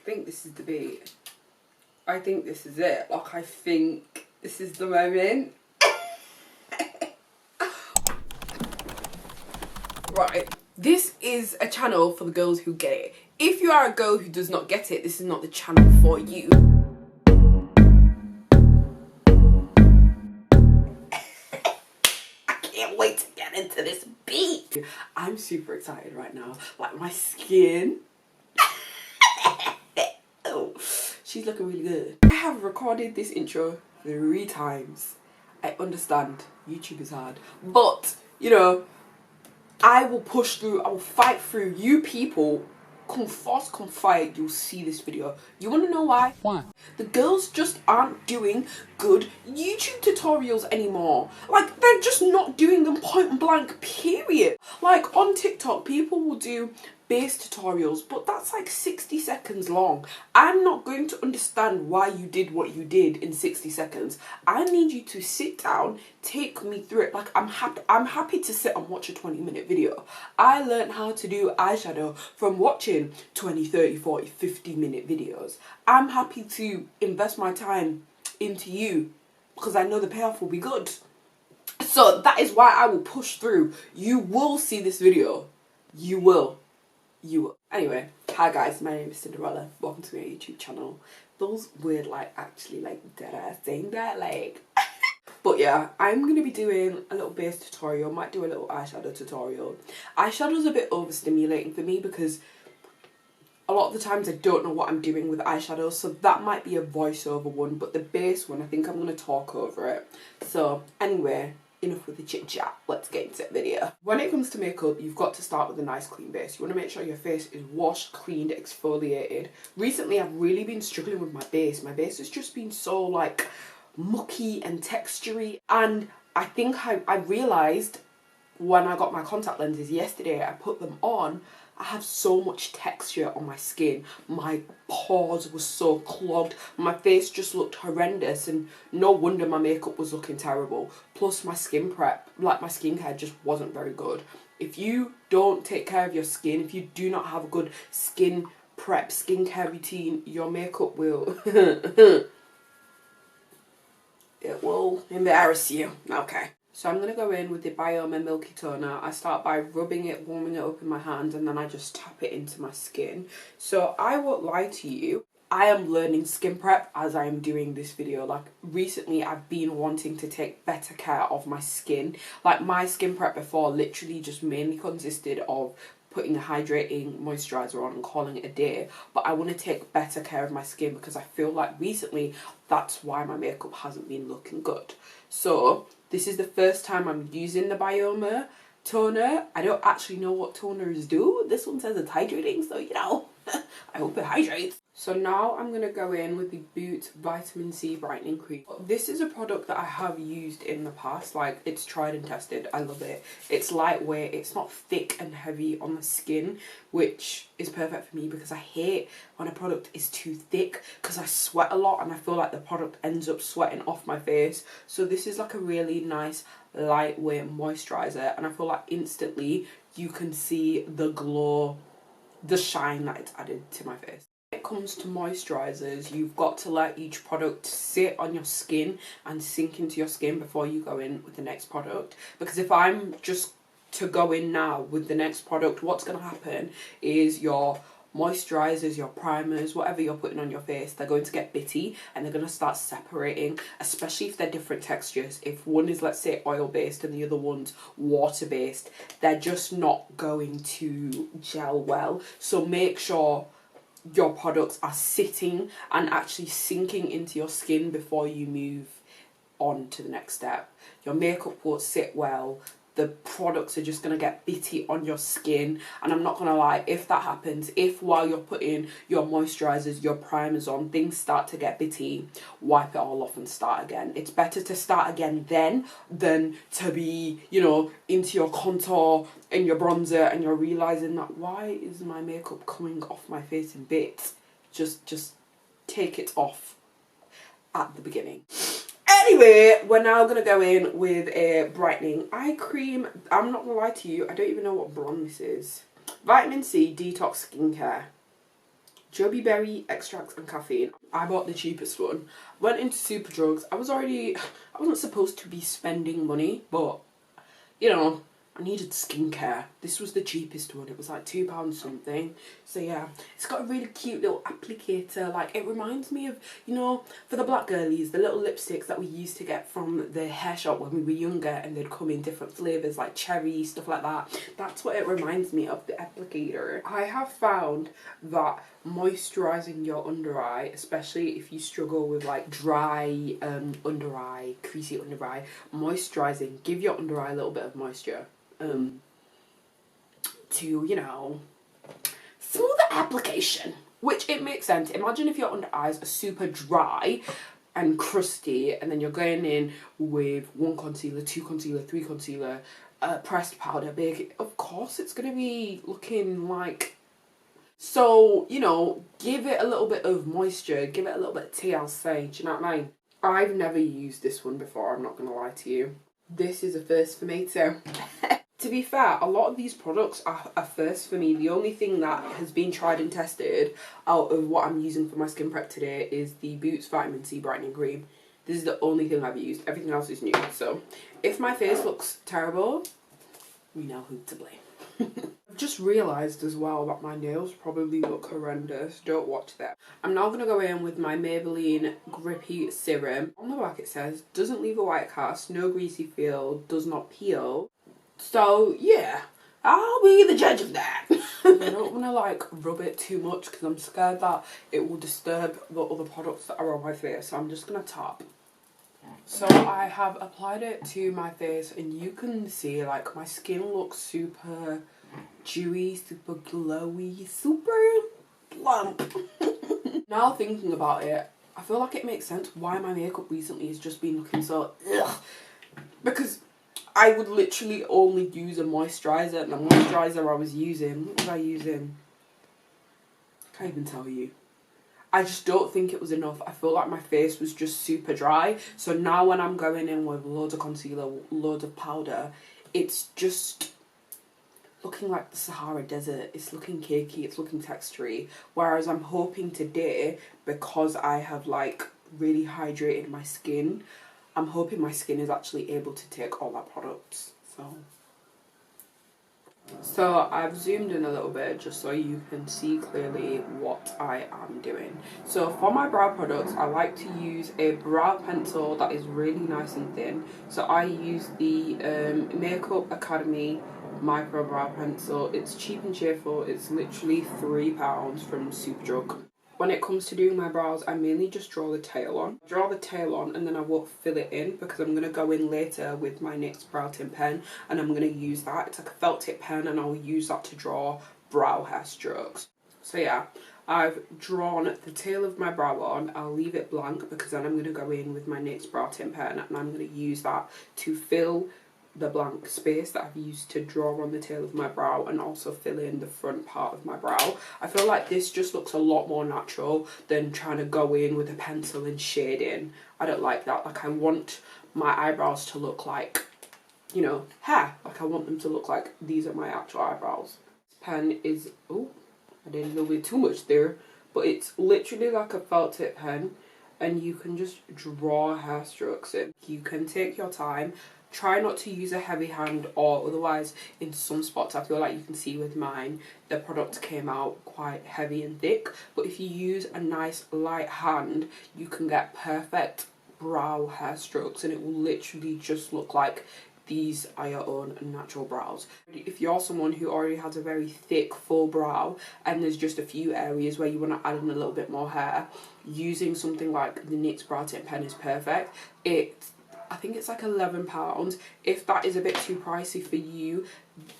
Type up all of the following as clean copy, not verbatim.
think this is the beat. I think this is it. Like, I think this is the moment. Right. This is a channel for the girls who get it. If you are a girl who does not get it, this is not the channel for you. I can't wait to get into this beat. I'm super excited right now. Like, my skin. Oh, she's looking really good. I have recorded this intro 3 times. I understand YouTube is hard, but you know, I will push through, I will fight through. You people, come fast, come fight, you'll see this video. You want to know why? Why? The girls just aren't doing good YouTube tutorials anymore. Like, they're just not doing them point blank, period. Like, on TikTok, people will do base tutorials, but that's like 60 seconds long. I'm not going to understand why you did what you did in 60 seconds. I need you to sit down, take me through it. Like, I'm happy to sit and watch a 20-minute video. I learned how to do eyeshadow from watching 20, 30, 40, 50-minute videos. I'm happy to invest my time into you because I know the payoff will be good. So that is why I will push through. You will see this video. You will. Anyway, hi guys, my name is Cinderella. Welcome to my YouTube channel. Those weird, like, actually, like, dead ass saying that, like. But yeah, I'm gonna be doing a little base tutorial. Might do a little eyeshadow tutorial. Eyeshadow's a bit overstimulating for me because a lot of the times I don't know what I'm doing with eyeshadow, so that might be a voiceover one. But the base one, I think I'm gonna talk over it. So anyway, enough with the chit chat, let's get into the video. When it comes to makeup, you've got to start with a nice clean base. You want to make sure your face is washed, cleaned, exfoliated. Recently I've really been struggling with my base. My base has just been so like mucky and textury, and I think I realised when I got my contact lenses yesterday, I put them on, I have so much texture on my skin. My pores were so clogged. My face just looked horrendous, and no wonder my makeup was looking terrible. Plus my skin prep, like my skincare, just wasn't very good. If you don't take care of your skin, if you do not have a good skin prep, skincare routine, your makeup will it will embarrass you. Okay. So I'm going to go in with the Biome Milky Toner. I start by rubbing it, warming it up in my hand, and then I just tap it into my skin. So I won't lie to you, I am learning skin prep as I am doing this video. Like, recently I've been wanting to take better care of my skin. Like, my skin prep before literally just mainly consisted of putting a hydrating moisturiser on and calling it a day, but I want to take better care of my skin because I feel like recently that's why my makeup hasn't been looking good. So this is the first time I'm using the Biome toner. I don't actually know what toners do. This one says it's hydrating, so you know, I hope it hydrates. So now I'm going to go in with the Boot Vitamin C Brightening Cream. This is a product that I have used in the past. Like, it's tried and tested. I love it. It's lightweight. It's not thick and heavy on the skin, which is perfect for me because I hate when a product is too thick because I sweat a lot and I feel like the product ends up sweating off my face. So this is like a really nice lightweight moisturiser, and I feel like instantly you can see the glow, the shine that it's added to my face. When it comes to moisturisers, you've got to let each product sit on your skin and sink into your skin before you go in with the next product. Because if I'm just to go in now with the next product, what's going to happen is your moisturisers, your primers, whatever you're putting on your face, they're going to get bitty and they're going to start separating, especially if they're different textures. If one is, let's say, oil based and the other one's water based, they're just not going to gel well. So make sure your products are sitting and actually sinking into your skin before you move on to the next step. Your makeup won't sit well. The products are just going to get bitty on your skin, and I'm not going to lie, if that happens, if while you're putting your moisturisers, your primers on, things start to get bitty, wipe it all off and start again. It's better to start again then than to be, you know, into your contour and your bronzer and you're realising that, why is my makeup coming off my face in bits? Just take it off at the beginning. Anyway, we're now going to go in with a brightening eye cream. I'm not going to lie to you, I don't even know what brand this is. Vitamin C Detox Skincare. Joby Berry Extracts and Caffeine. I bought the cheapest one. Went into Superdrugs. I wasn't supposed to be spending money, but, you know, I needed skincare. This was the cheapest one. It was like £2 something. So yeah, it's got a really cute little applicator. Like, it reminds me of, you know, for the black girlies, the little lipsticks that we used to get from the hair shop when we were younger, and they'd come in different flavours like cherry, stuff like that. That's what it reminds me of, the applicator. I have found that moisturising your under eye, especially if you struggle with like dry under eye, creasy under eye, moisturising, give your under eye a little bit of moisture. To, you know, smooth the application, which it makes sense. Imagine if your under eyes are super dry and crusty, and then you're going in with 1 concealer, 2 concealer, 3 concealer, pressed powder, big. Of course it's going to be looking like... So, you know, give it a little bit of moisture, give it a little bit of TLC, do you know what I mean? I've never used this one before, I'm not going to lie to you. This is a first for me too. To be fair, a lot of these products are a first for me. The only thing that has been tried and tested out of what I'm using for my skin prep today is the Boots Vitamin C Brightening Cream. This is the only thing I've used. Everything else is new. So, if my face looks terrible, we know who to blame. I've just realised as well that my nails probably look horrendous. Don't watch that. I'm now going to go in with my Maybelline Grippy Serum. On the back it says, doesn't leave a white cast, no greasy feel, does not peel. So, yeah, I'll be the judge of that. I don't want to, like, rub it too much because I'm scared that it will disturb the other products that are on my face. So I'm just going to tap. So I have applied it to my face, and you can see, like, my skin looks super dewy, super glowy, super plump. Now thinking about it, I feel like it makes sense why my makeup recently has just been looking so ugh. Because I would literally only use a moisturiser, and the moisturiser I was using, what was I using? I can't even tell you. I just don't think it was enough. I feel like my face was just super dry. So now when I'm going in with loads of concealer, loads of powder, it's just looking like the Sahara Desert. It's looking cakey, it's looking textury. Whereas I'm hoping today, because I have like really hydrated my skin, I'm hoping my skin is actually able to take all that products. So I've zoomed in a little bit just so you can see clearly what I am doing. So for my brow products, I like to use a brow pencil that is really nice and thin. So I use the Makeup Academy micro brow pencil. It's cheap and cheerful. It's literally £3 from Superdrug. When it comes to doing my brows, I mainly just draw the tail on. Draw the tail on and then I won't fill it in because I'm going to go in later with my NYX brow tint pen, and I'm going to use that. It's like a felt tip pen, and I'll use that to draw brow hair strokes. So yeah, I've drawn the tail of my brow on. I'll leave it blank because then I'm going to go in with my NYX brow tint pen, and I'm going to use that to fill the blank space that I've used to draw on the tail of my brow, and also fill in the front part of my brow. I feel like this just looks a lot more natural than trying to go in with a pencil and shade in. I don't like that. Like, I want my eyebrows to look like, you know, hair. Like, I want them to look like these are my actual eyebrows. This pen is, oh, I did a little bit too much there, but it's literally like a felt tip pen, and you can just draw hair strokes in. You can take your time. Try not to use a heavy hand, or otherwise in some spots I feel like you can see with mine the product came out quite heavy and thick. But if you use a nice light hand, you can get perfect brow hair strokes, and it will literally just look like these are your own natural brows. If you're someone who already has a very thick full brow and there's just a few areas where you want to add in a little bit more hair, using something like the NYX brow tint pen is perfect. I think it's like £11. If that is a bit too pricey for you,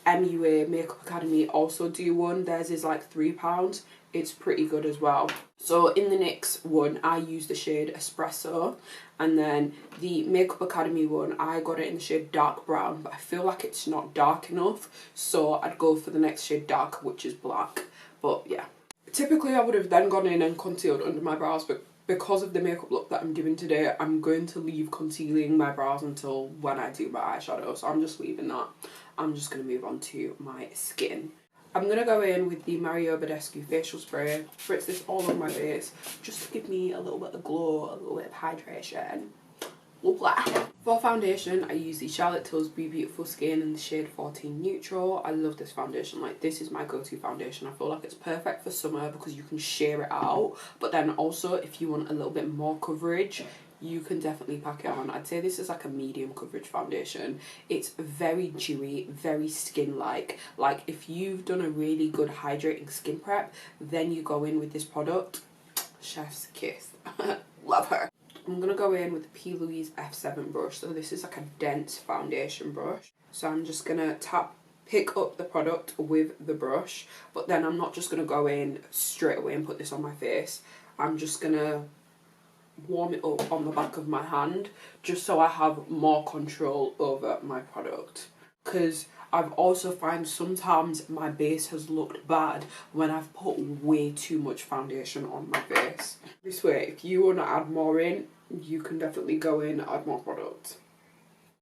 MUA Makeup Academy also do one. Theirs is like £3. It's pretty good as well. So in the NYX one, I use the shade Espresso, and then the Makeup Academy one, I got it in the shade Dark Brown, but I feel like it's not dark enough, so I'd go for the next shade Dark, which is black. But yeah. Typically I would have then gone in and concealed under my brows, but because of the makeup look that I'm doing today, I'm going to leave concealing my brows until when I do my eyeshadow, so I'm just leaving that. I'm just going to move on to my skin. I'm going to go in with the Mario Badescu facial spray, spritz this all on my face, just to give me a little bit of glow, a little bit of hydration. For foundation, I use the Charlotte Tilbury Beautiful Skin in the shade 14 Neutral. I love this foundation. Like, this is my go-to foundation. I feel like it's perfect for summer because you can sheer it out. But then also, if you want a little bit more coverage, you can definitely pack it on. I'd say this is like a medium coverage foundation. It's very dewy, very skin-like. Like, if you've done a really good hydrating skin prep, then you go in with this product. Chef's kiss. Love her. I'm going to go in with the P. Louise F7 brush. So this is like a dense foundation brush. So I'm just going to pick up the product with the brush. But then I'm not just going to go in straight away and put this on my face. I'm just going to warm it up on the back of my hand, just so I have more control over my product. Because I've also found sometimes my base has looked bad when I've put way too much foundation on my face. This way, if you want to add more in, you can definitely go in and add more product.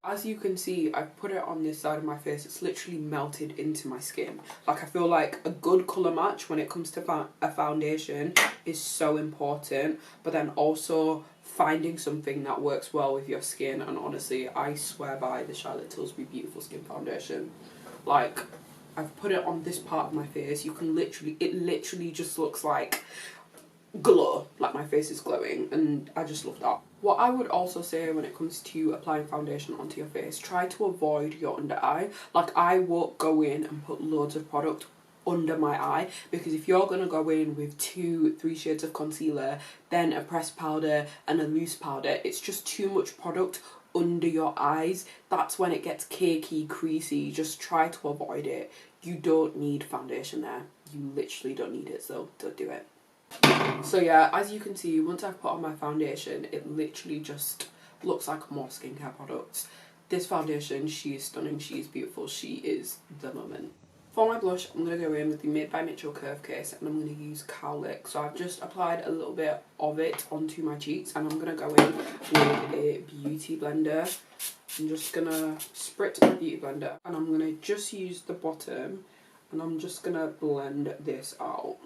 As you can see, I've put it on this side of my face. It's literally melted into my skin. Like, I feel like a good colour match when it comes to a foundation is so important. But then also finding something that works well with your skin. And honestly, I swear by the Charlotte Tilbury Beautiful Skin Foundation. Like, I've put it on this part of my face. You can literally, it literally just looks like glow, like my face is glowing, and I just love that. What I would also say when it comes to applying foundation onto your face, try to avoid your under eye. Like, I won't go in and put loads of product under my eye, because if you're going to go in with 2-3 shades of concealer, then a pressed powder and a loose powder, it's just too much product under your eyes. That's when it gets cakey, creasy. Just try to avoid it. You don't need foundation there. You literally don't need it, so don't do it. So yeah, as you can see, once I've put on my foundation, it literally just looks like more skincare products. This foundation, she is stunning, she is beautiful, she is the moment. For my blush, I'm going to go in with the Made by Mitchell Curve Case, and I'm going to use Cowlick. So I've just applied a little bit of it onto my cheeks, and I'm going to go in with a beauty blender. I'm just going to spritz my beauty blender, and I'm going to just use the bottom, and I'm just going to blend this out.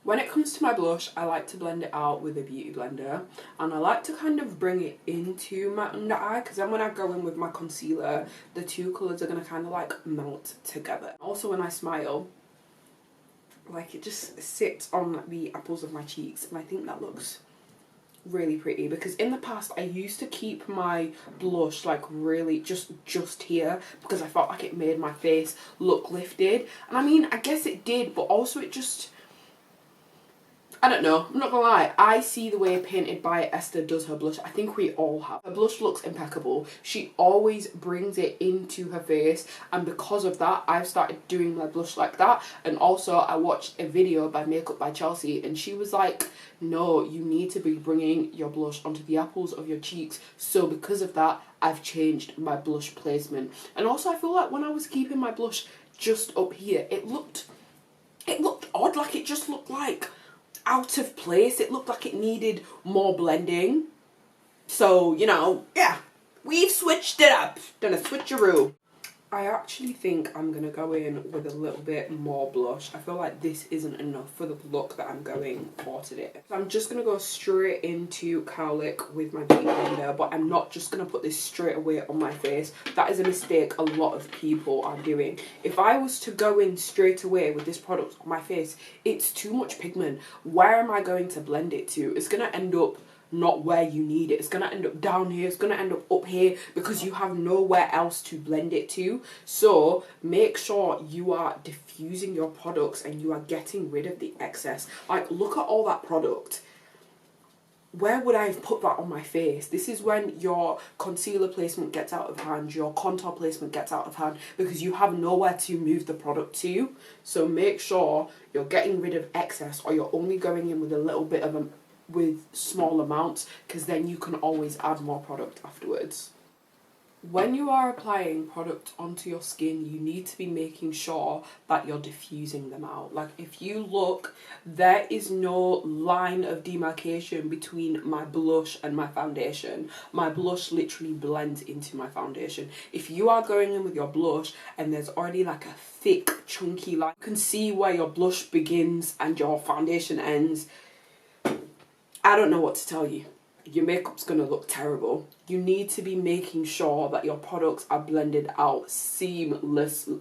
When it comes to my blush, I like to blend it out with a beauty blender, and I like to kind of bring it into my under eye, because then when I go in with my concealer, the two colours are going to kind of like melt together. Also, when I smile, like, it just sits on the apples of my cheeks, and I think that looks really pretty, because in the past I used to keep my blush like really just here, because I felt like it made my face look lifted, and I mean, I guess it did, but also it just, I don't know, I'm not gonna lie, I see the way Painted by Esther does her blush. I think we all have. Her blush looks impeccable. She always brings it into her face, and because of that, I've started doing my blush like that. And also, I watched a video by Makeup by Chelsea, and she was like, no, you need to be bringing your blush onto the apples of your cheeks. So because of that, I've changed my blush placement. And also, I feel like when I was keeping my blush just up here, it looked odd, like it just looked like out of place. It looked like it needed more blending. So, you know, yeah, we've switched it up. Done a switcheroo. I actually think I'm going to go in with a little bit more blush. I feel like this isn't enough for the look that I'm going for today. So I'm just going to go straight into Cowlick with my beauty blender, but I'm not just going to put this straight away on my face. That is a mistake a lot of people are doing. If I was to go in straight away with this product on my face, it's too much pigment. Where am I going to blend it to? It's going to end up not where you need it. It's going to end up down here. It's going to end up here, because you have nowhere else to blend it to. So make sure you are diffusing your products and you are getting rid of the excess. Like, look at all that product. Where would I have put that on my face? This is when your concealer placement gets out of hand, your contour placement gets out of hand, because you have nowhere to move the product to. So make sure you're getting rid of excess, or you're only going in with a little bit of with small amounts, because then you can always add more product afterwards. When you are applying product onto your skin, you need to be making sure that you're diffusing them out. Like if you look, there is no line of demarcation between my blush and my foundation. My blush literally blends into my foundation. If you are going in with your blush and there's already like a thick, chunky line, you can see where your blush begins and your foundation ends. I don't know what to tell you. Your makeup's gonna look terrible. You need to be making sure that your products are blended out seamlessly.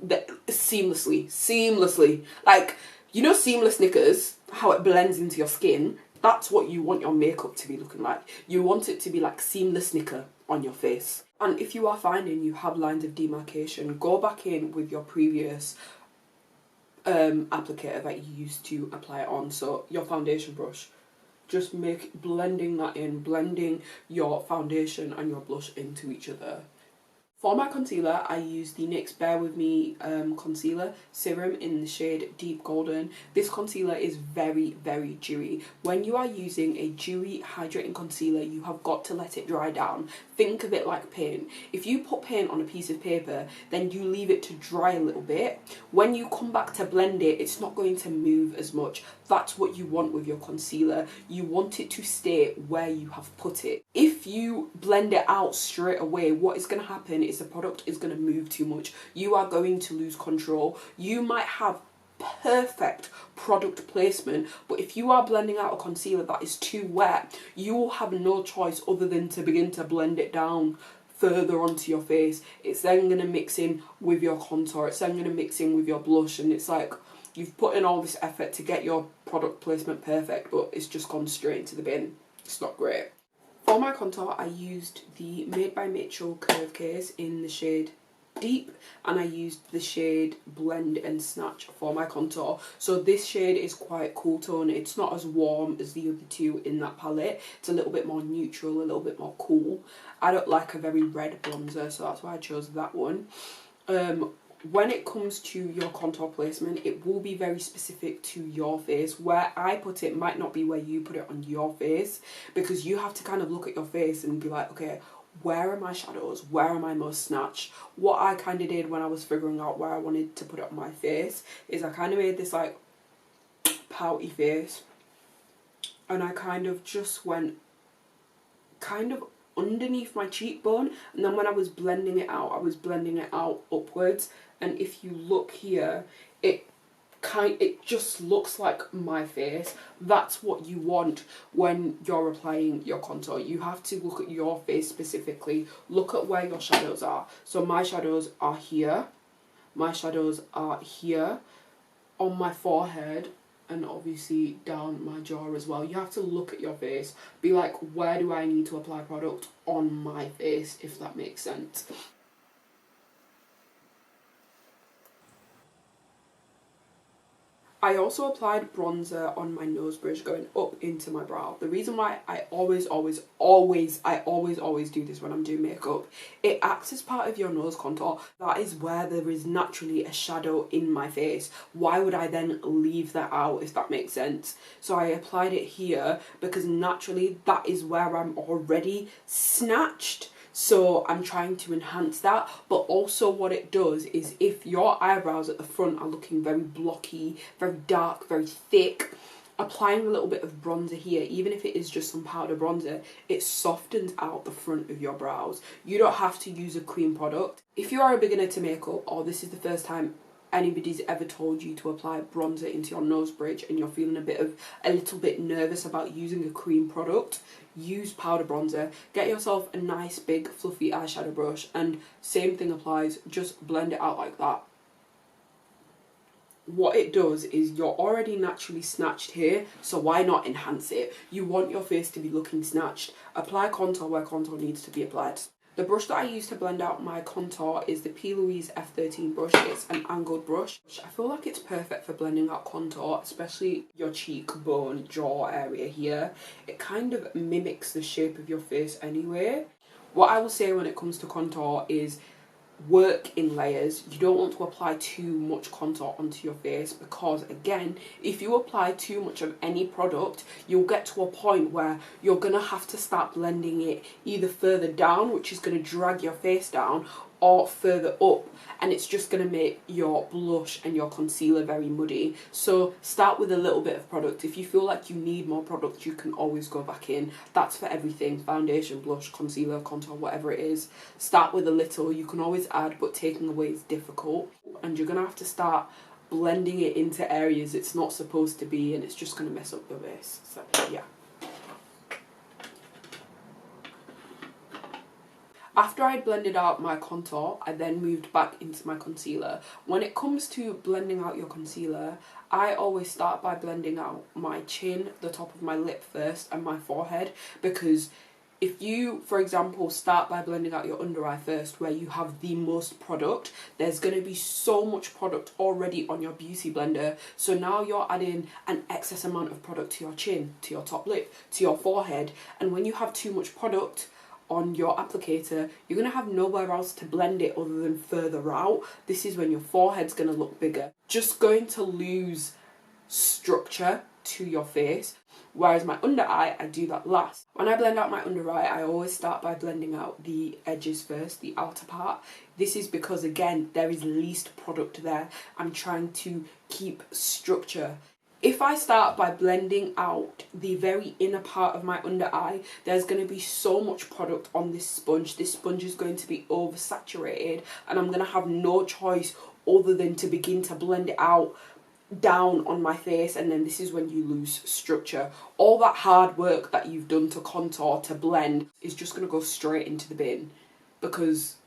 Like, you know seamless knickers, how it blends into your skin? That's what you want your makeup to be looking like. You want it to be like seamless knicker on your face. And if you are finding you have lines of demarcation, go back in with your previous applicator that you used to apply it on. So your foundation brush. Just blending that in, blending your foundation and your blush into each other. For my concealer, I use the NYX Bear With Me concealer serum in the shade Deep Golden. This concealer is very, very dewy. When you are using a dewy hydrating concealer, you have got to let it dry down. Think of it like paint. If you put paint on a piece of paper, then you leave it to dry a little bit. When you come back to blend it, it's not going to move as much. That's what you want with your concealer. You want it to stay where you have put it. If you blend it out straight away, what is going to happen is the product is going to move too much. You are going to lose control. You might have perfect product placement, but if you are blending out a concealer that is too wet, you will have no choice other than to begin to blend it down further onto your face. It's then going to mix in with your contour. It's then going to mix in with your blush, and it's like you've put in all this effort to get your product placement perfect, but it's just gone straight into the bin. It's not great. For my contour, I used the Made by Mitchell Curve Case in the shade Deep, and I used the shade Blend and Snatch for my contour. So this shade is quite cool tone. It's not as warm as the other two in that palette. It's a little bit more neutral, a little bit more cool. I don't like a very red bronzer, so that's why I chose that one. When it comes to your contour placement, it will be very specific to your face. Where I put it might not be where you put it on your face, because you have to kind of look at your face and be like, okay, where are my shadows? Where am I most snatched? What I kind of did when I was figuring out where I wanted to put it on my face is I kind of made this like pouty face, and I kind of just went kind of underneath my cheekbone, and then when I was blending it out, I was blending it out upwards. And if you look here, it just looks like my face. That's what you want when you're applying your contour. You have to look at your face specifically. Look at where your shadows are. So my shadows are here. My shadows are here on my forehead, and obviously down my jaw as well. You have to look at your face. Be like, where do I need to apply product on my face, if that makes sense. I also applied bronzer on my nose bridge going up into my brow. The reason why I always do this when I'm doing makeup, it acts as part of your nose contour. That is where there is naturally a shadow in my face. Why would I then leave that out, if that makes sense? So I applied it here because naturally that is where I'm already snatched. So I'm trying to enhance that, but also what it does is if your eyebrows at the front are looking very blocky, very dark, very thick, applying a little bit of bronzer here, even if it is just some powder bronzer, it softens out the front of your brows. You don't have to use a cream product. If you are a beginner to makeup, or this is the first time anybody's ever told you to apply bronzer into your nose bridge and you're feeling a little bit nervous about using a cream product, use powder bronzer. Get yourself a nice big fluffy eyeshadow brush, and same thing applies, just blend it out like that. What it does is you're already naturally snatched here, so why not enhance it? You want your face to be looking snatched. Apply contour where contour needs to be applied. The brush that I use to blend out my contour is the P. Louise F13 brush. It's an angled brush. I feel like it's perfect for blending out contour, especially your cheekbone, jaw area here. It kind of mimics the shape of your face anyway. What I will say when it comes to contour is work in layers. You don't want to apply too much contour onto your face, because again, if you apply too much of any product, you'll get to a point where you're gonna have to start blending it either further down, which is gonna drag your face down, or further up, and it's just going to make your blush and your concealer very muddy. So start with a little bit of product. If you feel like you need more product, you can always go back in. That's for everything: foundation, blush, concealer, contour, whatever it is. Start with a little. You can always add, but taking away is difficult, and you're going to have to start blending it into areas it's not supposed to be, and it's just going to mess up your base. So yeah. After I'd blended out my contour, I then moved back into my concealer. When it comes to blending out your concealer, I always start by blending out my chin, the top of my lip first, and my forehead, because if you, for example, start by blending out your under eye first, where you have the most product, there's going to be so much product already on your beauty blender. So now you're adding an excess amount of product to your chin, to your top lip, to your forehead, and when you have too much product on your applicator, you're going to have nowhere else to blend it other than further out. This is when your forehead's going to look bigger. Just going to lose structure to your face. Whereas my under eye, I do that last. When I blend out my under eye, I always start by blending out the edges first, the outer part. This is because, again, there is least product there. I'm trying to keep structure. If I start by blending out the very inner part of my under eye, there's going to be so much product on this sponge. This sponge is going to be oversaturated, and I'm going to have no choice other than to begin to blend it out down on my face, and then this is when you lose structure. All that hard work that you've done to contour, to blend, is just going to go straight into the bin, because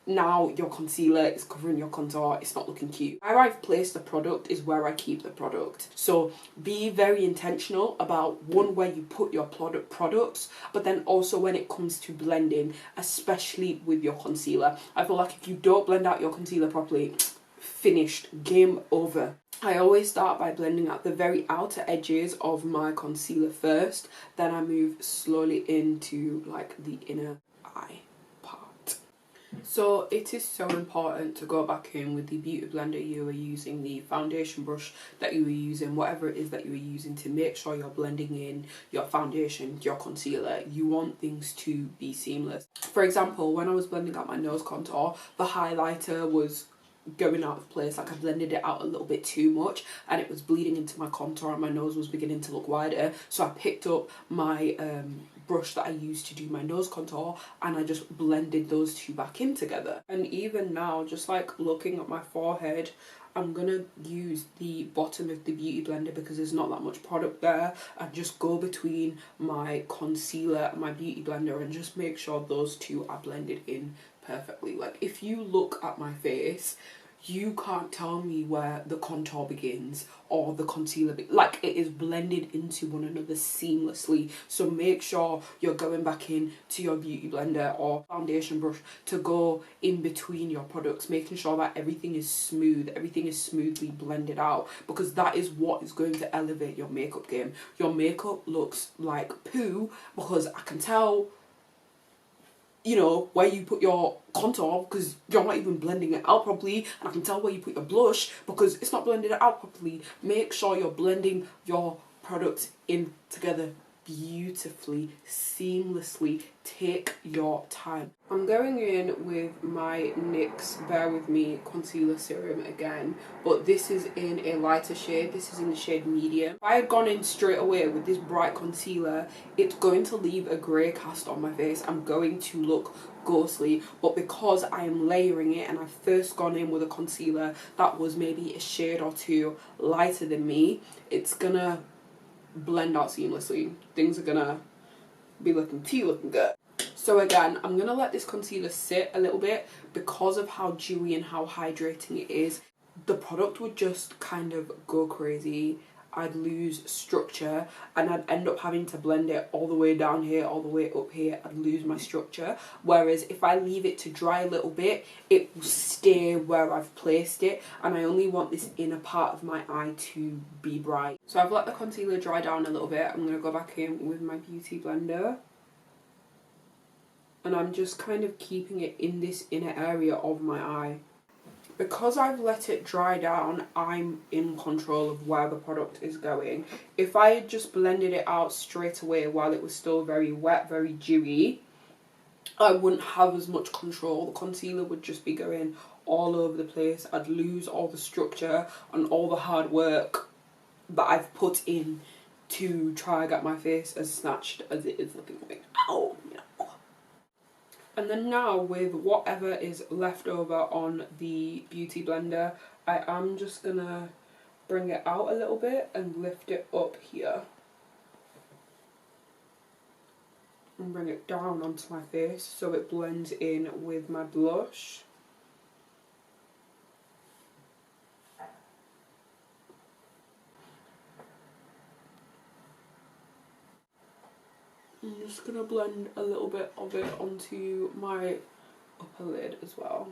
now your concealer is covering your contour. It's not looking cute. Where I've placed the product is where I keep the product. So be very intentional about, one, where you put your products, but then also when it comes to blending, especially with your concealer. I feel like if you don't blend out your concealer properly, finished, game over. I always start by blending out the very outer edges of my concealer first, then I move slowly into like the inner eye. So it is so important to go back in with the beauty blender you were using, the foundation brush that you were using, whatever it is that you were using, to make sure you're blending in your foundation, your concealer. You want things to be seamless. For example, when I was blending out my nose contour, the highlighter was going out of place. Like, I blended it out a little bit too much and it was bleeding into my contour and my nose was beginning to look wider. So I picked up my brush that I used to do my nose contour and I just blended those two back in together. And even now, just like looking at my forehead, I'm gonna use the bottom of the beauty blender because there's not that much product there, and just go between my concealer and my beauty blender and just make sure those two are blended in perfectly. Like, if you look at my face, you can't tell me where the contour begins or the concealer like, it is blended into one another seamlessly. So make sure you're going back in to your beauty blender or foundation brush to go in between your products, making sure that everything is smooth, everything is smoothly blended out, because that is what is going to elevate your makeup game. Your makeup looks like poo because I can tell, you know, where you put your contour because you're not even blending it out properly, and I can tell where you put your blush because it's not blended out properly. Make sure you're blending your products in together beautifully, seamlessly. Take your time. I'm going in with my NYX Bear With Me concealer serum again, but this is in a lighter shade. This is in the shade medium. If I had gone in straight away with this bright concealer, it's going to leave a grey cast on my face. I'm going to look ghostly, but because I am layering it and I've first gone in with a concealer that was maybe a shade or two lighter than me, it's gonna blend out seamlessly. Things are gonna be looking good. So again, I'm gonna let this concealer sit a little bit because of how dewy and how hydrating it is. The product would just kind of go crazy. I'd lose structure and I'd end up having to blend it all the way down here, all the way up here. I'd lose my structure. Whereas if I leave it to dry a little bit, it will stay where I've placed it, and I only want this inner part of my eye to be bright. So I've let the concealer dry down a little bit. I'm going to go back in with my beauty blender. and I'm just kind of keeping it in this inner area of my eye. Because I've let it dry down, I'm in control of where the product is going. If I had just blended it out straight away while it was still very wet, very dewy, I wouldn't have as much control. The concealer would just be going all over the place. I'd lose all the structure and all the hard work that I've put in to try and get my face as snatched as it is looking like. Ow! And then now, with whatever is left over on the beauty blender, I am just gonna bring it out a little bit and lift it up here. And bring it down onto my face so it blends in with my blush. I'm just going to blend a little bit of it onto my upper lid as well.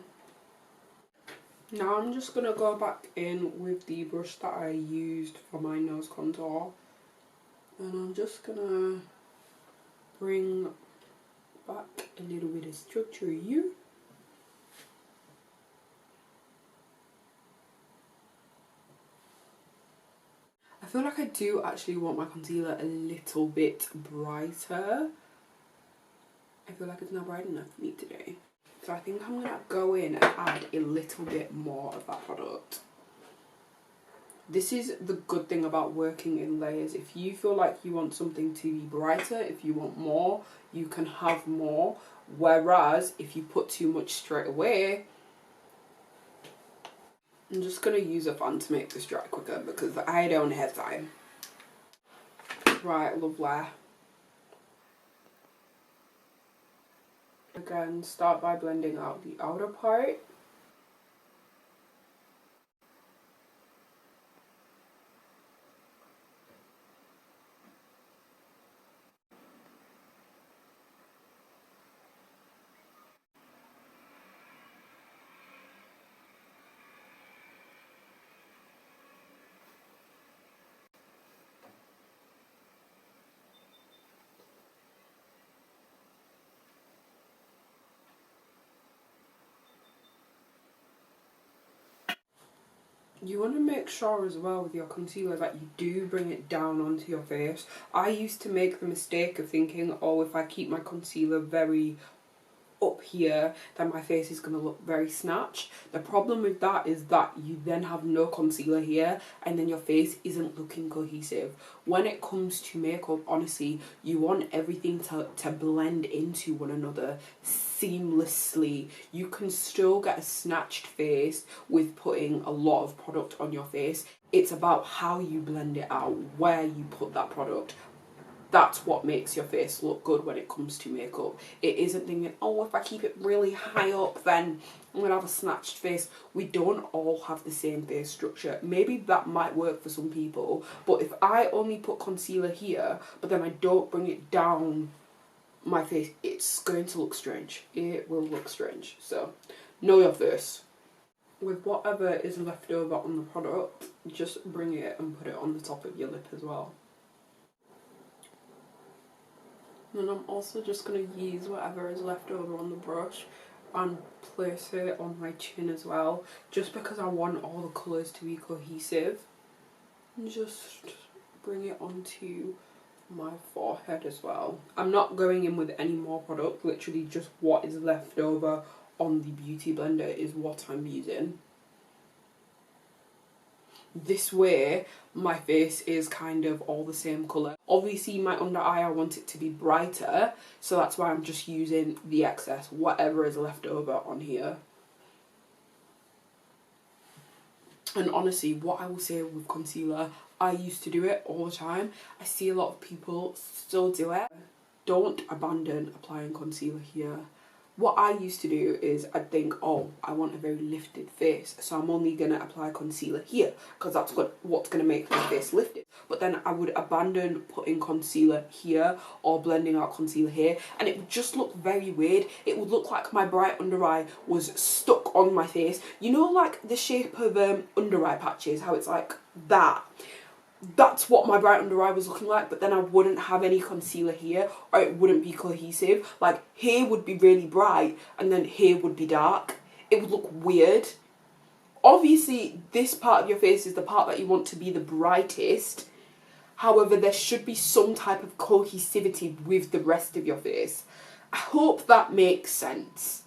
Now I'm just going to go back in with the brush that I used for my nose contour. And I'm just going to bring back a little bit of structure here. I feel like I do actually want my concealer a little bit brighter. I feel like it's not bright enough for me today. So I think I'm going to go in and add a little bit more of that product. This is the good thing about working in layers. If you feel like you want something to be brighter, if you want more, you can have more. Whereas if you put too much straight away, I'm just going to use a fan to make this dry quicker because I don't have time. Right, lovely. Again, start by blending out the outer part. You want to make sure as well with your concealer that you do bring it down onto your face. I used to make the mistake of thinking, oh, if I keep my concealer very up here, then my face is going to look very snatched. The problem with that is that you then have no concealer here and then your face isn't looking cohesive. When it comes to makeup, honestly, you want everything to blend into one another seamlessly. You can still get a snatched face with putting a lot of product on your face. It's about how you blend it out, where you put that product. That's what makes your face look good when it comes to makeup. It isn't thinking, oh, if I keep it really high up, then I'm going to have a snatched face. We don't all have the same face structure. Maybe that might work for some people, but if I only put concealer here, but then I don't bring it down my face, it's going to look strange. It will look strange. So, know your face. With whatever is left over on the product, just bring it and put it on the top of your lip as well. And I'm also just going to use whatever is left over on the brush and place it on my chin as well, just because I want all the colours to be cohesive. And just bring it onto my forehead as well. I'm not going in with any more product, literally just what is left over on the beauty blender is what I'm using. This way my face is kind of all the same colour. Obviously my under eye I want it to be brighter, so that's why I'm just using the excess, whatever is left over on here. And honestly, what I will say with concealer, I used to do it all the time. I see a lot of people still do it. Don't abandon applying concealer here. What I used to do is I'd think, oh, I want a very lifted face, so I'm only going to apply concealer here because that's what's going to make my face lifted. But then I would abandon putting concealer here or blending out concealer here, and it would just look very weird. It would look like my bright under eye was stuck on my face. You know, like the shape of under eye patches, how it's like that. that's what my bright under eye was looking like, but then I wouldn't have any concealer here, or it wouldn't be cohesive. Like, here would be really bright, and then here would be dark. It would look weird. Obviously, this part of your face is the part that you want to be the brightest. However, there should be some type of cohesivity with the rest of your face. I hope that makes sense.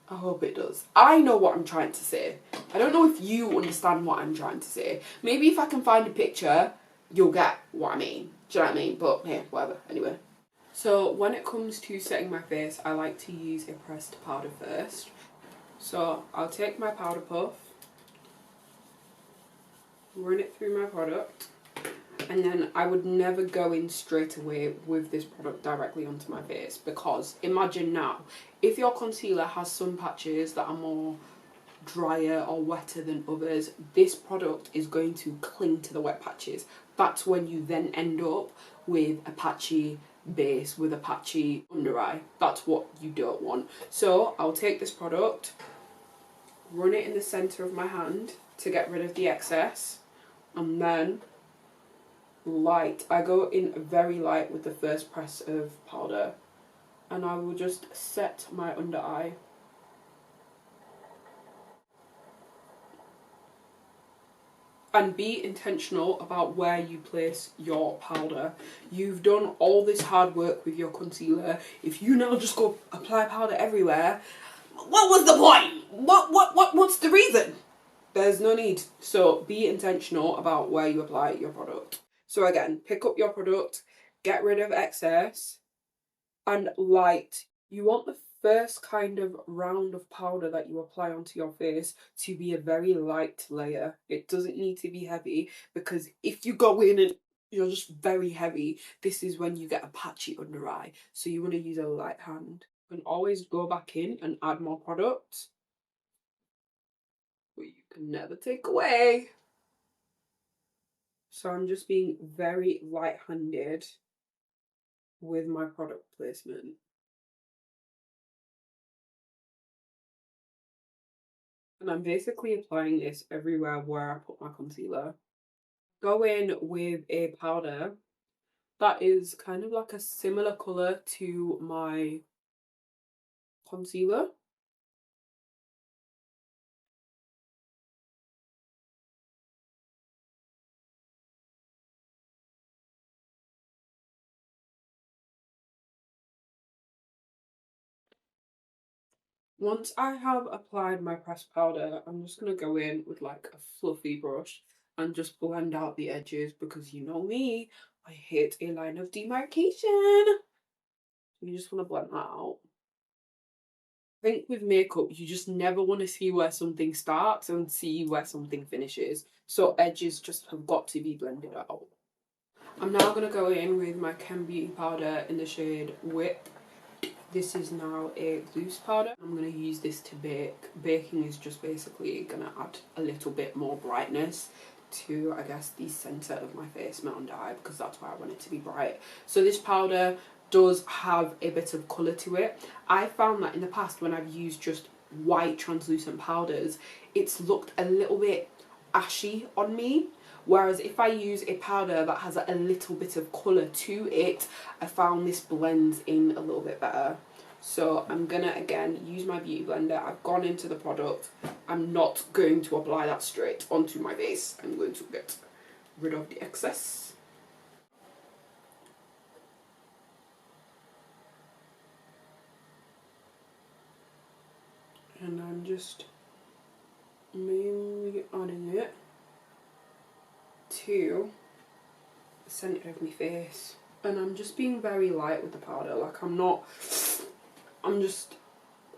I hope it does. I know what I'm trying to say. I don't know if you understand what I'm trying to say. Maybe if I can find a picture, you'll get what I mean. Do you know what I mean? But yeah, whatever. Anyway. So when it comes to setting my face, I like to use a pressed powder first. So I'll take my powder puff, run it through my product, and then I would never go in straight away with this product directly onto my face, because imagine now, if your concealer has some patches that are more drier or wetter than others, this product is going to cling to the wet patches. That's when you then end up with a patchy base, with a patchy under eye. That's what you don't want. So I'll take this product, run it in the centre of my hand to get rid of the excess, and then light. I go in very light with the first press of powder, and I will just set my under eye. And be intentional about where you place your powder. You've done all this hard work with your concealer. If you now just go apply powder everywhere, what was the point? What's the reason? There's no need. So be intentional about where you apply your product. So again, pick up your product, get rid of excess, and light. You want the first kind of round of powder that you apply onto your face to be a very light layer. It doesn't need to be heavy, because if you go in and you're just very heavy, this is when you get a patchy under eye. So you want to use a light hand. You can always go back in and add more product, but you can never take away. So I'm just being very light-handed with my product placement. And I'm basically applying this everywhere where I put my concealer. Go in with a powder that is kind of like a similar colour to my concealer. Once I have applied my pressed powder, I'm just going to go in with like a fluffy brush and just blend out the edges, because you know me, I hate a line of demarcation. You just want to blend that out. I think with makeup, you just never want to see where something starts and see where something finishes. So edges just have got to be blended out. I'm now going to go in with my Chem Beauty powder in the shade Whip. This is now a loose powder. I'm going to use this to bake. Baking is just basically going to add a little bit more brightness to, I guess, the centre of my face, my under eye, because that's why I want it to be bright. So this powder does have a bit of colour to it. I found that in the past when I've used just white translucent powders, it's looked a little bit ashy on me. Whereas if I use a powder that has a little bit of colour to it, I found this blends in a little bit better. So I'm gonna again use my beauty blender. I've gone into the product. I'm not going to apply that straight onto my face. I'm going to get rid of the excess. And I'm just mainly adding it to the centre of my face. And I'm just being very light with the powder. Like I'm just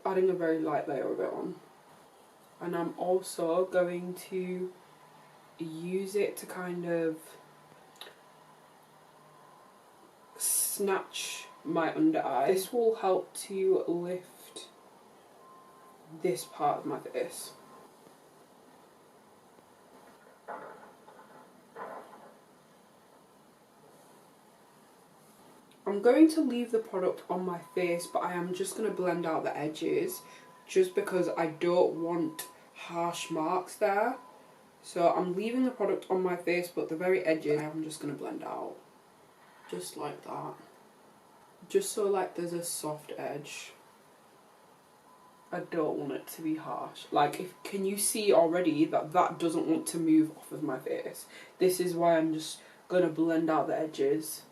adding a very light layer of it on. And I'm also going to use it to kind of snatch my under eye. This will help to lift this part of my face. I'm going to leave the product on my face, but I am just going to blend out the edges, just because I don't want harsh marks there. So I'm leaving the product on my face, but the very edges I'm just going to blend out. Just like that. Just so like there's a soft edge. I don't want it to be harsh. Like, can you see already that that doesn't want to move off of my face? This is why I'm just going to blend out the edges.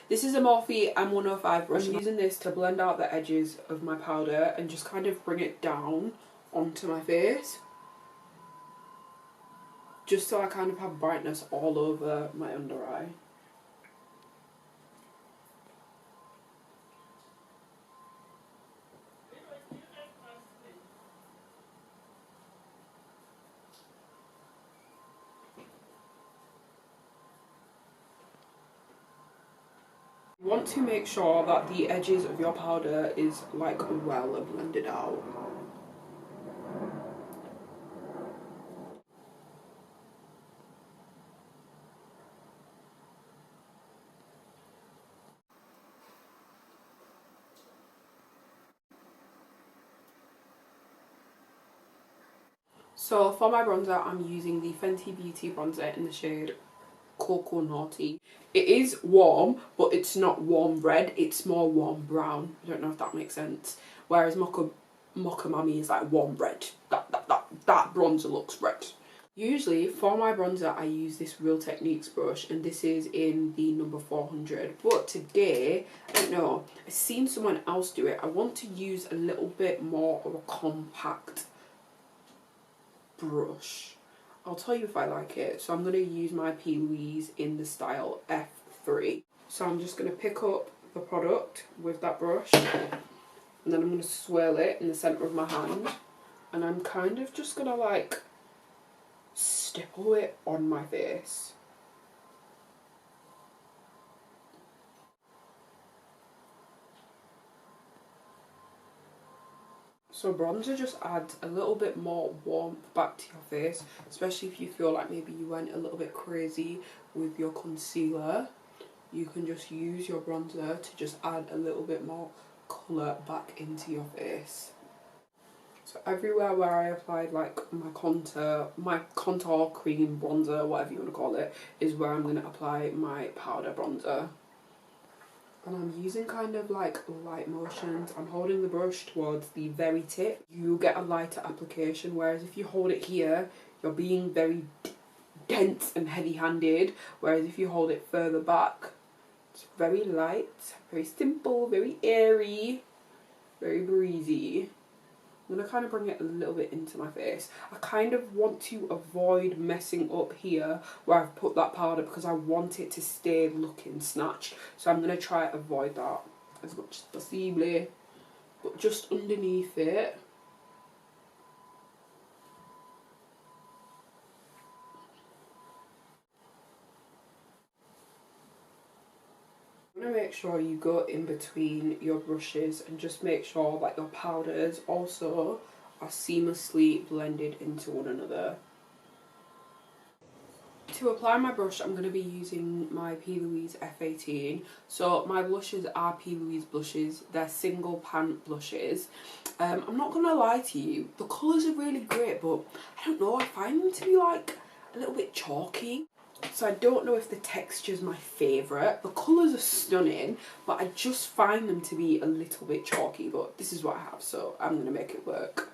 This is a Morphe M105 brush. I'm using this to blend out the edges of my powder and just kind of bring it down onto my face. Just so I kind of have brightness all over my under eye. You want to make sure that the edges of your powder is like well blended out. So for my bronzer, I'm using the Fenty Beauty bronzer in the shade Coco Naughty. It is warm, but it's not warm red, it's more warm brown. I don't know if that makes sense. Whereas Mocha Mami is like warm red. That bronzer looks red. Usually for my bronzer I use this Real Techniques brush, and this is in the number 400. But today, I don't know, I've seen someone else do it. I want to use a little bit more of a compact brush. I'll tell you if I like it. So I'm going to use my P. Louise in the style F3. So I'm just going to pick up the product with that brush, and then I'm going to swirl it in the centre of my hand, and I'm kind of just going to like stipple it on my face. So bronzer just adds a little bit more warmth back to your face, especially if you feel like maybe you went a little bit crazy with your concealer. You can just use your bronzer to just add a little bit more colour back into your face. So everywhere where I applied like my contour cream bronzer, whatever you want to call it, is where I'm going to apply my powder bronzer. And I'm using kind of like light motions. I'm holding the brush towards the very tip. You get a lighter application, whereas if you hold it here, you're being very dense and heavy-handed. Whereas if you hold it further back, it's very light, very simple, very airy, very breezy. I'm going to kind of bring it a little bit into my face. I kind of want to avoid messing up here where I've put that powder, because I want it to stay looking snatched. So I'm going to try to avoid that as much as possible. But just underneath it, I'm going to make sure you go in between your brushes and just make sure that your powders also are seamlessly blended into one another. To apply my brush, I'm going to be using my P. Louise F18. So my blushes are P. Louise blushes. They're single pan blushes. I'm not going to lie to you, the colours are really great, but I don't know, I find them to be like a little bit chalky. So I don't know if the texture is my favourite. The colours are stunning, but I just find them to be a little bit chalky. But this is what I have, so I'm going to make it work.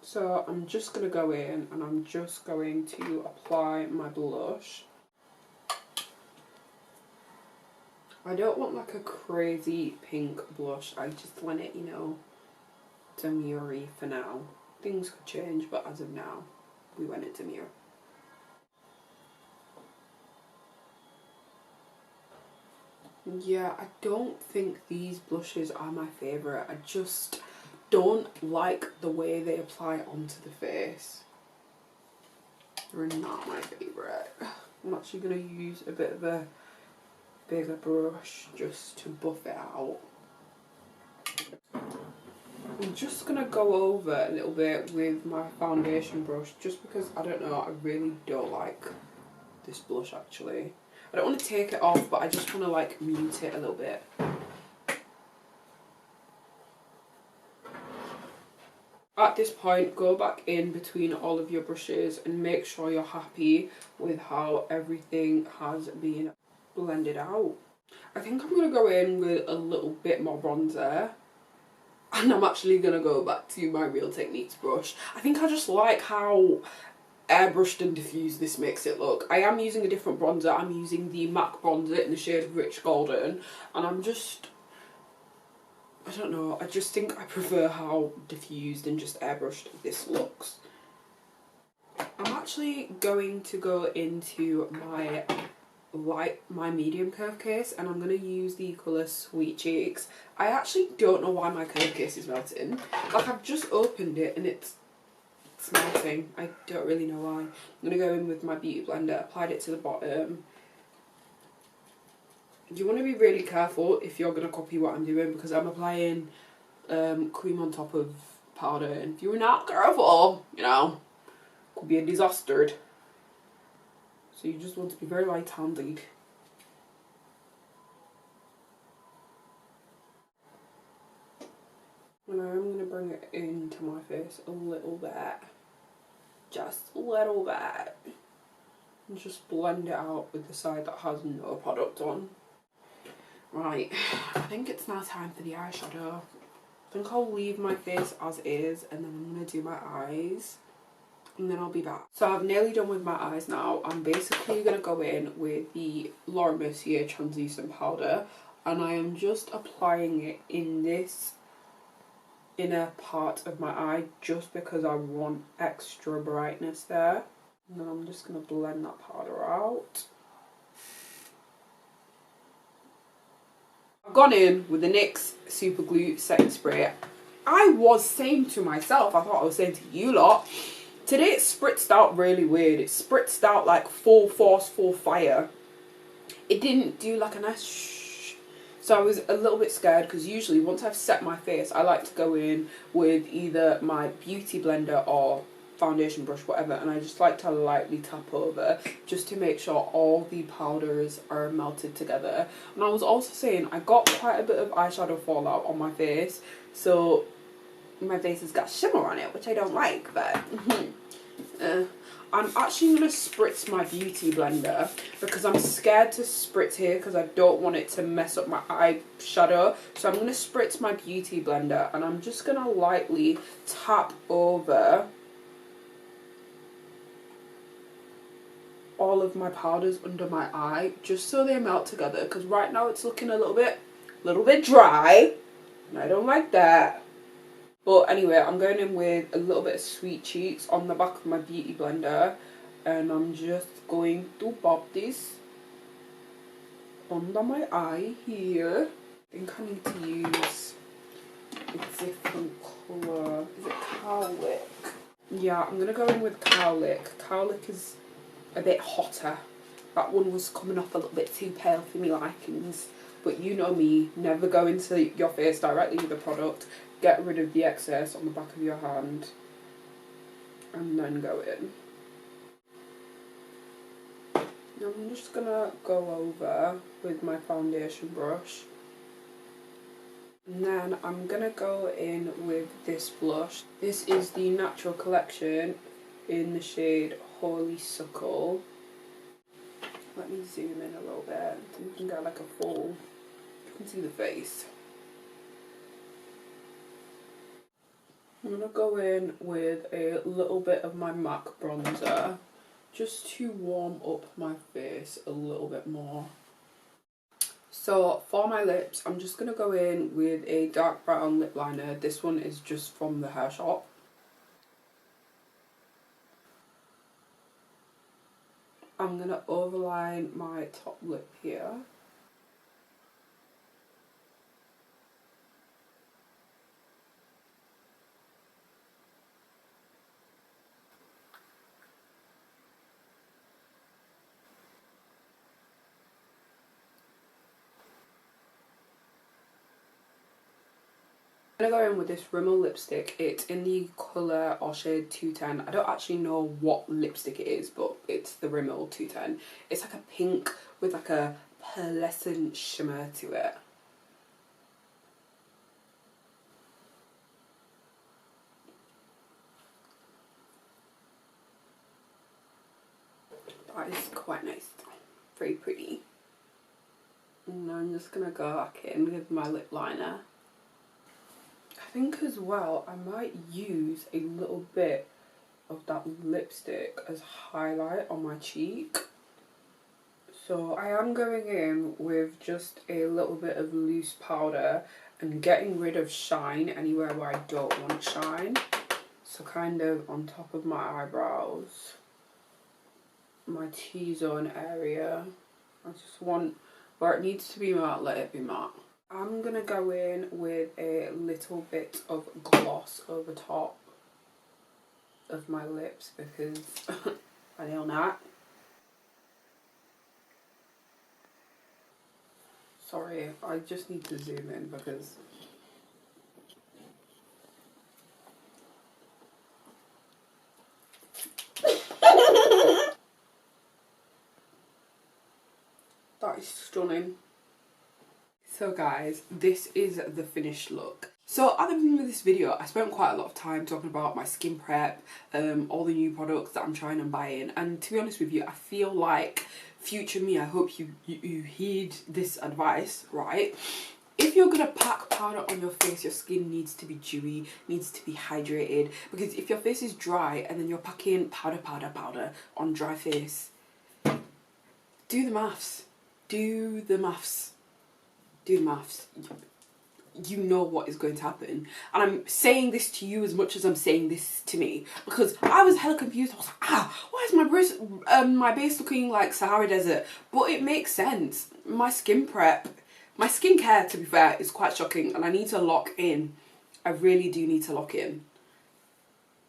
So I'm just going to go in and I'm just going to apply my blush. I don't want like a crazy pink blush. I just want it, you know, demure-y for now. Things could change, but as of now, we went it demure. Yeah, I don't think these blushes are my favourite. I just don't like the way they apply onto the face. They're not my favourite. I'm actually going to use a bit of a bigger brush just to buff it out. I'm just going to go over a little bit with my foundation brush, just because, I don't know, I really don't like this blush actually. I don't want to take it off, but I just want to like mute it a little bit. At this point, go back in between all of your brushes and make sure you're happy with how everything has been blended out. I think I'm going to go in with a little bit more bronzer. And I'm actually going to go back to my Real Techniques brush. I think I just like how airbrushed and diffused this makes it look. I am using a different bronzer. I'm using the MAC bronzer in the shade Rich Golden. And I'm just, I don't know, I just think I prefer how diffused and just airbrushed this looks. I'm actually going to go into my medium curve case, and I'm going to use the colour Sweet Cheeks. I actually don't know why my curve case is melting. Like, I've just opened it and it's melting. I don't really know why. I'm going to go in with my beauty blender, applied it to the bottom. You want to be really careful if you're going to copy what I'm doing, because I'm applying cream on top of powder, and if you're not careful, you know, it could be a disaster. So you just want to be very light-handed. And I'm going to bring it into my face a little bit. Just a little bit. And just blend it out with the side that has no product on. Right, I think it's now time for the eyeshadow. I think I'll leave my face as is, and then I'm going to do my eyes. And then I'll be back. So I've nearly done with my eyes now. I'm basically going to go in with the Mercier Translucent powder, and I am just applying it in this inner part of my eye just because I want extra brightness there. And then I'm just going to blend that powder out. I've gone in with the NYX Super Glue Setting Spray. I was saying to myself, I thought I was saying to you lot, today it spritzed out really weird. It spritzed out like full force, full fire. It didn't do like a nice shh. So I was a little bit scared, because usually once I've set my face, I like to go in with either my beauty blender or foundation brush, whatever, and I just like to lightly tap over just to make sure all the powders are melted together. And I was also saying I got quite a bit of eyeshadow fallout on my face, so my face has got shimmer on it, which I don't like, but I'm actually going to spritz my beauty blender, because I'm scared to spritz here because I don't want it to mess up my eyeshadow. So I'm going to spritz my beauty blender, and I'm just going to lightly tap over all of my powders under my eye, just so they melt together, because right now it's looking a little bit dry, and I don't like that. But anyway, I'm going in with a little bit of Sweet Cheeks on the back of my beauty blender, and I'm just going to pop this under my eye here. I think I need to use a different colour. Is it Cowlick? Yeah, I'm going to go in with Cowlick. Cowlick is a bit hotter. That one was coming off a little bit too pale for me likings. But you know me, never go into your face directly with the product. Get rid of the excess on the back of your hand, and then go in. Now I'm just gonna go over with my foundation brush, and then I'm gonna go in with this blush. This is the Natural Collection in the shade Holy Suckle. Let me zoom in a little bit so you can get like a full, you can see the face. I'm going to go in with a little bit of my MAC bronzer just to warm up my face a little bit more. So for my lips, I'm just going to go in with a dark brown lip liner. This one is just from the hair shop. I'm going to overline my top lip here. I'm going to go in with this Rimmel lipstick. It's in the colour or shade 210. I don't actually know what lipstick it is, but it's the Rimmel 210. It's like a pink with like a pearlescent shimmer to it. That is quite nice. Very pretty. And I'm just going to go back in with my lip liner. I think as well I might use a little bit of that lipstick as highlight on my cheek. So I am going in with just a little bit of loose powder and getting rid of shine anywhere where I don't want shine. So kind of on top of my eyebrows, my T-zone area. I just want where it needs to be matte, let it be matte. I'm going to go in with a little bit of gloss over top of my lips because I nail that. Sorry, I just need to zoom in because that is stunning. So guys, this is the finished look. So at the beginning of this video, I spent quite a lot of time talking about my skin prep, all the new products that I'm trying and buying. And to be honest with you, I feel like future me, I hope you heed this advice, right? If you're gonna pack powder on your face, your skin needs to be dewy, needs to be hydrated. Because if your face is dry and then you're packing powder on dry face, do the maths. Do the maths. Do the maths. You know what is going to happen. And I'm saying this to you as much as I'm saying this to me. Because I was hella confused. I was like, why is my base looking like Sahara Desert? But it makes sense. My skin prep, my skincare, to be fair, is quite shocking. And I need to lock in. I really do need to lock in.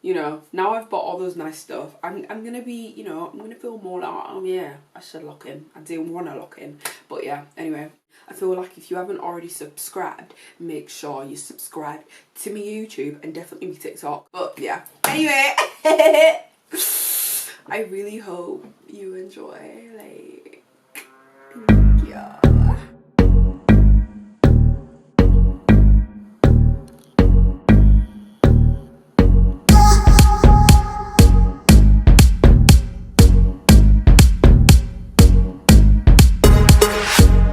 You know, now I've bought all those nice stuff, I'm going to be, you know, I'm going to feel more like, oh yeah, I should lock in. I do want to lock in. But yeah, anyway, I feel like if you haven't already subscribed, make sure you subscribe to my YouTube and definitely my TikTok. But yeah, anyway, I really hope you enjoy, like, yeah.